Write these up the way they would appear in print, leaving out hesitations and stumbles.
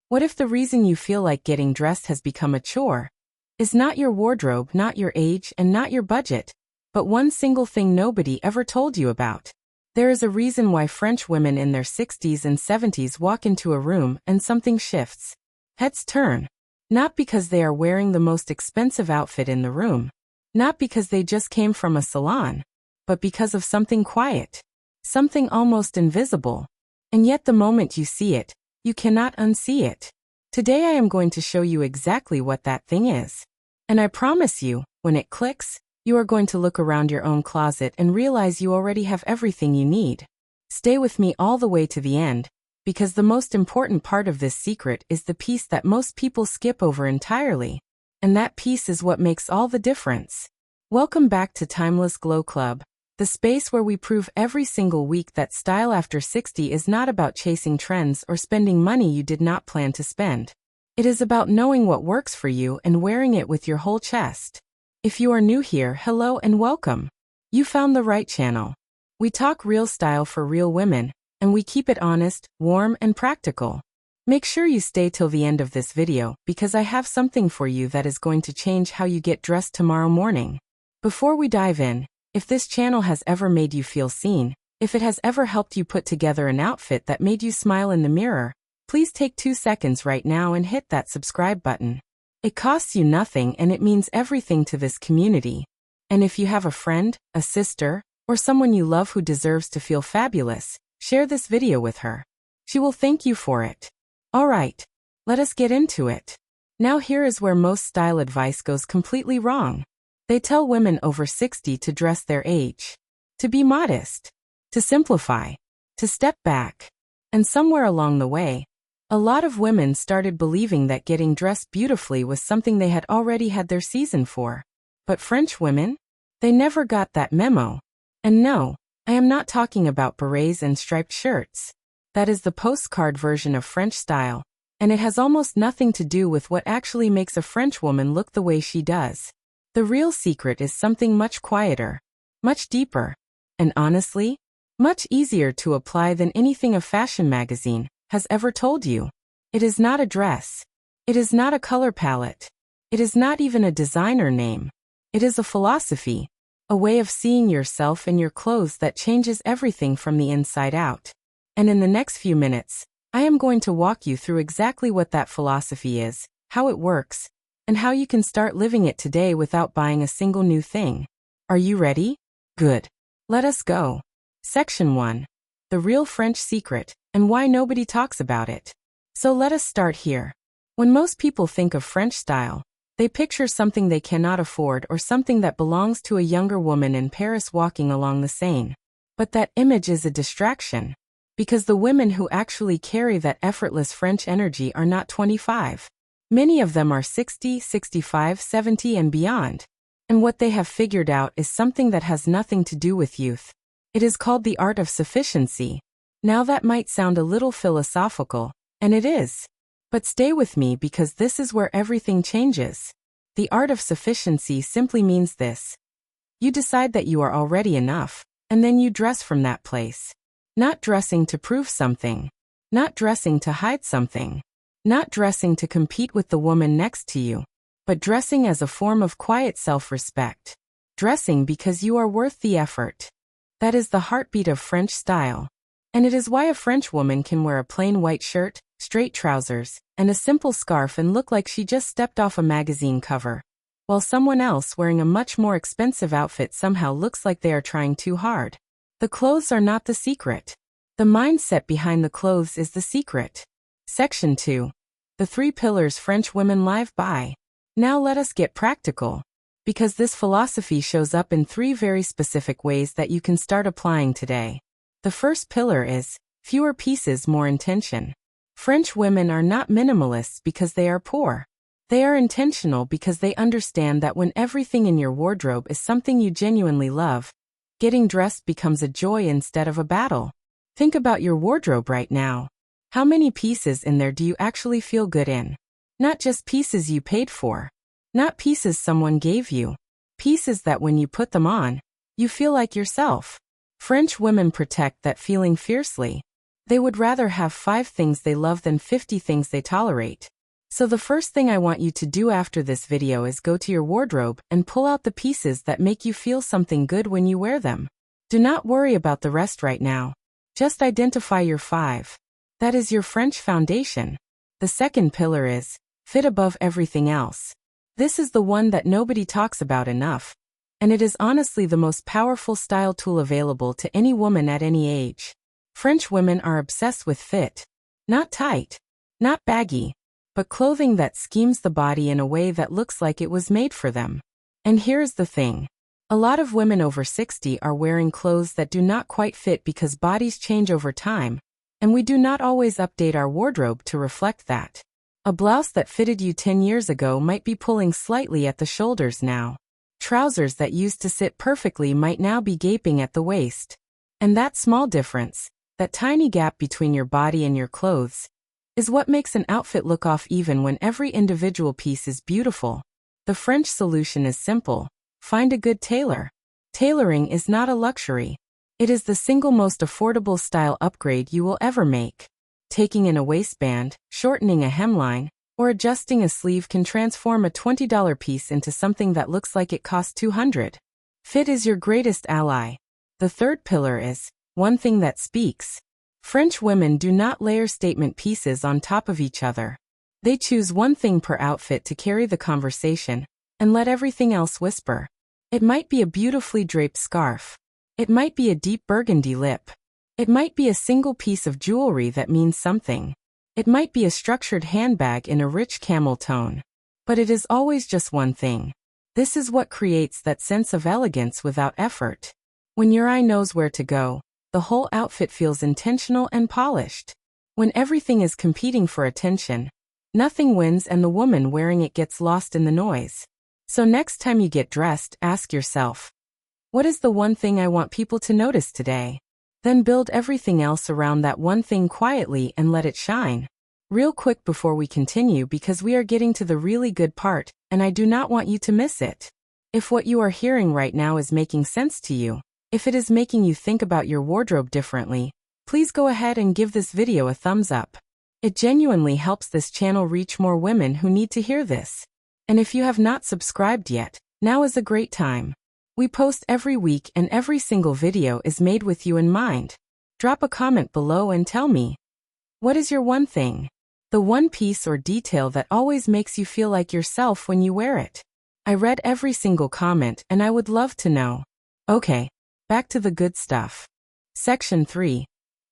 What if the reason you feel like getting dressed has become a chore is not your wardrobe, not your age, and not your budget, but one single thing nobody ever told you about? There is a reason why French women in their 60s and 70s walk into a room and something shifts. Heads turn. Not because they are wearing the most expensive outfit in the room. Not because they just came from a salon. But because of something quiet. Something almost invisible. And yet the moment you see it, you cannot unsee it. Today I am going to show you exactly what that thing is. And I promise you, when it clicks, you are going to look around your own closet and realize you already have everything you need. Stay with me all the way to the end, because the most important part of this secret is the piece that most people skip over entirely. And that piece is what makes all the difference. Welcome back to Timeless Glow Club, the space where we prove every single week that style after 60 is not about chasing trends or spending money you did not plan to spend. It is about knowing what works for you and wearing it with your whole chest. If you are new here, hello and welcome. You found the right channel. We talk real style for real women, and we keep it honest, warm, and practical. Make sure you stay till the end of this video because I have something for you that is going to change how you get dressed tomorrow morning. Before we dive in, if this channel has ever made you feel seen, if it has ever helped you put together an outfit that made you smile in the mirror, please take 2 seconds right now and hit that subscribe button. It costs you nothing and it means everything to this community. And if you have a friend, a sister, or someone you love who deserves to feel fabulous, share this video with her. She will thank you for it. Alright, let us get into it. Now here is where most style advice goes completely wrong. They tell women over 60 to dress their age, to be modest, to simplify, to step back. And somewhere along the way, a lot of women started believing that getting dressed beautifully was something they had already had their season for. But French women? They never got that memo. And no, I am not talking about berets and striped shirts. That is the postcard version of French style, and it has almost nothing to do with what actually makes a French woman look the way she does. The real secret is something much quieter, much deeper, and honestly, much easier to apply than anything a fashion magazine has ever told you. It is not a dress. It is not a color palette. It is not even a designer name. It is a philosophy, a way of seeing yourself and your clothes that changes everything from the inside out. And in the next few minutes, I am going to walk you through exactly what that philosophy is, how it works, and how you can start living it today without buying a single new thing. Are you ready? Good. Let us go. Section 1. The real French secret, and why nobody talks about it. So let us start here. When most people think of French style, they picture something they cannot afford or something that belongs to a younger woman in Paris walking along the Seine. But that image is a distraction. Because the women who actually carry that effortless French energy are not 25. Many of them are 60, 65, 70 and beyond. And what they have figured out is something that has nothing to do with youth. It is called the art of sufficiency. Now that might sound a little philosophical, and it is. But stay with me because this is where everything changes. The art of sufficiency simply means this. You decide that you are already enough, and then you dress from that place. Not dressing to prove something. Not dressing to hide something. Not dressing to compete with the woman next to you, but dressing as a form of quiet self-respect. Dressing because you are worth the effort. That is the heartbeat of French style. And it is why a French woman can wear a plain white shirt, straight trousers, and a simple scarf and look like she just stepped off a magazine cover, while someone else wearing a much more expensive outfit somehow looks like they are trying too hard. The clothes are not the secret. The mindset behind the clothes is the secret. Section 2. The 3 pillars French women live by. Now let us get practical. Because this philosophy shows up in 3 very specific ways that you can start applying today. The first pillar is, fewer pieces, more intention. French women are not minimalists because they are poor. They are intentional because they understand that when everything in your wardrobe is something you genuinely love, getting dressed becomes a joy instead of a battle. Think about your wardrobe right now. How many pieces in there do you actually feel good in? Not just pieces you paid for. Not pieces someone gave you. Pieces that when you put them on, you feel like yourself. French women protect that feeling fiercely. They would rather have 5 things they love than 50 things they tolerate. So the first thing I want you to do after this video is go to your wardrobe and pull out the pieces that make you feel something good when you wear them. Do not worry about the rest right now. Just identify your 5. That is your French foundation. The second pillar is fit above everything else. This is the one that nobody talks about enough, and it is honestly the most powerful style tool available to any woman at any age. French women are obsessed with fit. Not tight, not baggy, but clothing that schemes the body in a way that looks like it was made for them. And here's the thing. A lot of women over 60 are wearing clothes that do not quite fit because bodies change over time, and we do not always update our wardrobe to reflect that. A blouse that fitted you 10 years ago might be pulling slightly at the shoulders now. Trousers that used to sit perfectly might now be gaping at the waist. And that small difference, that tiny gap between your body and your clothes, is what makes an outfit look off even when every individual piece is beautiful. The French solution is simple. Find a good tailor. Tailoring is not a luxury. It is the single most affordable style upgrade you will ever make. Taking in a waistband, shortening a hemline, or adjusting a sleeve can transform a $20 piece into something that looks like it cost $200. Fit is your greatest ally. The third pillar is one thing that speaks. French women do not layer statement pieces on top of each other. They choose one thing per outfit to carry the conversation, and let everything else whisper. It might be a beautifully draped scarf. It might be a deep burgundy lip. It might be a single piece of jewelry that means something. It might be a structured handbag in a rich camel tone. But it is always just one thing. This is what creates that sense of elegance without effort. When your eye knows where to go, the whole outfit feels intentional and polished. When everything is competing for attention, nothing wins and the woman wearing it gets lost in the noise. So next time you get dressed, ask yourself, what is the one thing I want people to notice today? Then build everything else around that one thing quietly and let it shine. Real quick before we continue because we are getting to the really good part, and I do not want you to miss it. If what you are hearing right now is making sense to you, if it is making you think about your wardrobe differently, please go ahead and give this video a thumbs up. It genuinely helps this channel reach more women who need to hear this. And if you have not subscribed yet, now is a great time. We post every week and every single video is made with you in mind. Drop a comment below and tell me, what is your one thing? The one piece or detail that always makes you feel like yourself when you wear it. I read every single comment and I would love to know. Okay, back to the good stuff. Section 3.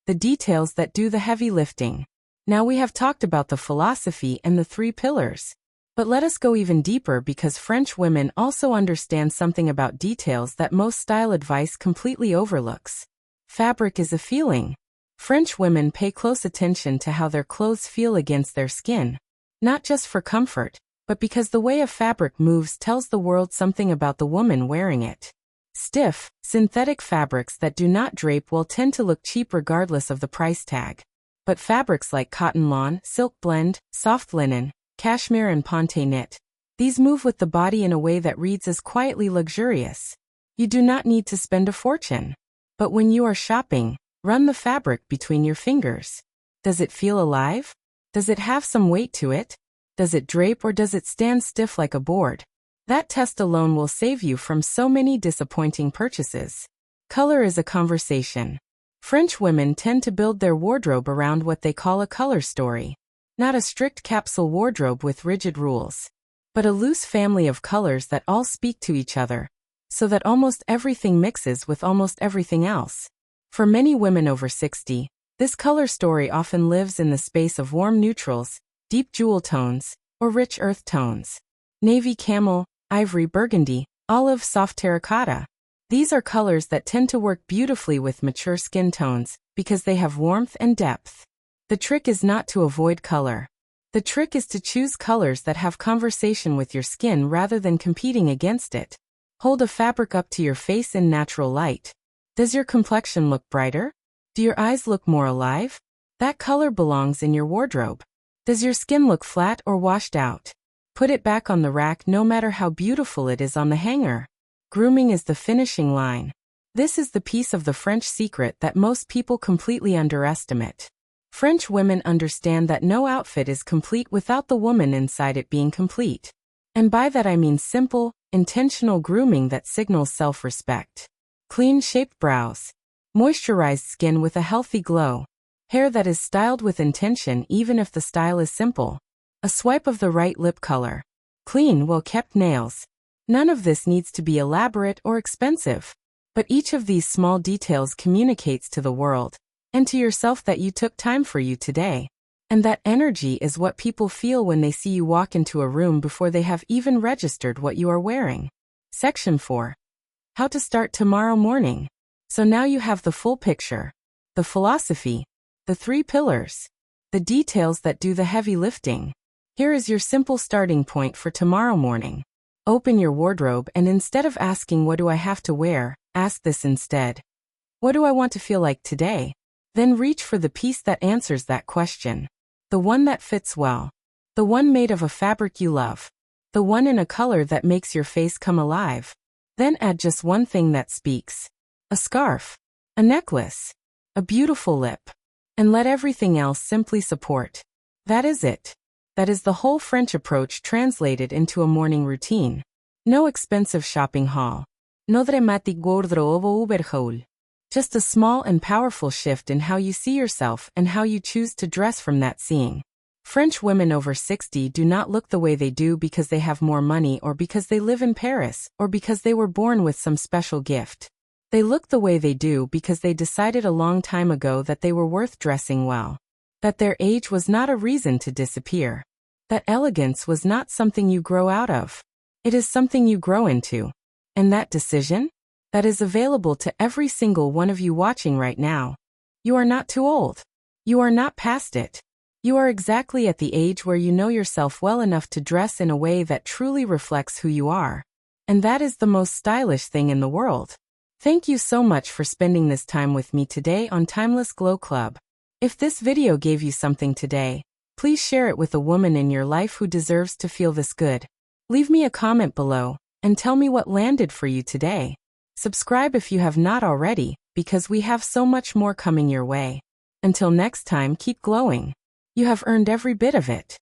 The details that do the heavy lifting. Now we have talked about the philosophy and the 3 pillars. But let us go even deeper because French women also understand something about details that most style advice completely overlooks. Fabric is a feeling. French women pay close attention to how their clothes feel against their skin, not just for comfort, but because the way a fabric moves tells the world something about the woman wearing it. Stiff, synthetic fabrics that do not drape well tend to look cheap regardless of the price tag. But fabrics like cotton lawn, silk blend, soft linen, cashmere and ponte knit, these move with the body in a way that reads as quietly luxurious. You do not need to spend a fortune. But when you are shopping, run the fabric between your fingers. Does it feel alive? Does it have some weight to it? Does it drape or does it stand stiff like a board? That test alone will save you from so many disappointing purchases. Color is a conversation. French women tend to build their wardrobe around what they call a color story. Not a strict capsule wardrobe with rigid rules, but a loose family of colors that all speak to each other, so that almost everything mixes with almost everything else. For many women over 60, this color story often lives in the space of warm neutrals, deep jewel tones, or rich earth tones. Navy camel, ivory burgundy, olive soft terracotta. These are colors that tend to work beautifully with mature skin tones because they have warmth and depth. The trick is not to avoid color. The trick is to choose colors that have conversation with your skin rather than competing against it. Hold a fabric up to your face in natural light. Does your complexion look brighter? Do your eyes look more alive? That color belongs in your wardrobe. Does your skin look flat or washed out? Put it back on the rack no matter how beautiful it is on the hanger. Grooming is the finishing line. This is the piece of the French secret that most people completely underestimate. French women understand that no outfit is complete without the woman inside it being complete. And by that I mean simple, intentional grooming that signals self-respect. Clean-shaped brows. Moisturized skin with a healthy glow. Hair that is styled with intention even if the style is simple. A swipe of the right lip color. Clean, well-kept nails. None of this needs to be elaborate or expensive. But each of these small details communicates to the world and to yourself that you took time for you today. And that energy is what people feel when they see you walk into a room before they have even registered what you are wearing. Section 4. How to start tomorrow morning. So now you have the full picture. The philosophy. The 3 pillars. The details that do the heavy lifting. Here is your simple starting point for tomorrow morning. Open your wardrobe and instead of asking what do I have to wear, ask this instead. What do I want to feel like today? Then reach for the piece that answers that question. The one that fits well. The one made of a fabric you love. The one in a color that makes your face come alive. Then add just one thing that speaks. A scarf. A necklace. A beautiful lip. And let everything else simply support. That is it. That is the whole French approach translated into a morning routine. No expensive shopping haul. No dramatic wardrobe overhaul. Just a small and powerful shift in how you see yourself and how you choose to dress from that seeing. French women over 60 do not look the way they do because they have more money or because they live in Paris or because they were born with some special gift. They look the way they do because they decided a long time ago that they were worth dressing well. That their age was not a reason to disappear. That elegance was not something you grow out of. It is something you grow into. And that decision? That is available to every single one of you watching right now. You are not too old. You are not past it. You are exactly at the age where you know yourself well enough to dress in a way that truly reflects who you are. And that is the most stylish thing in the world. Thank you so much for spending this time with me today on Timeless Glow Club. If this video gave you something today, please share it with a woman in your life who deserves to feel this good. Leave me a comment below and tell me what landed for you today. Subscribe if you have not already, because we have so much more coming your way. Until next time, keep glowing. You have earned every bit of it.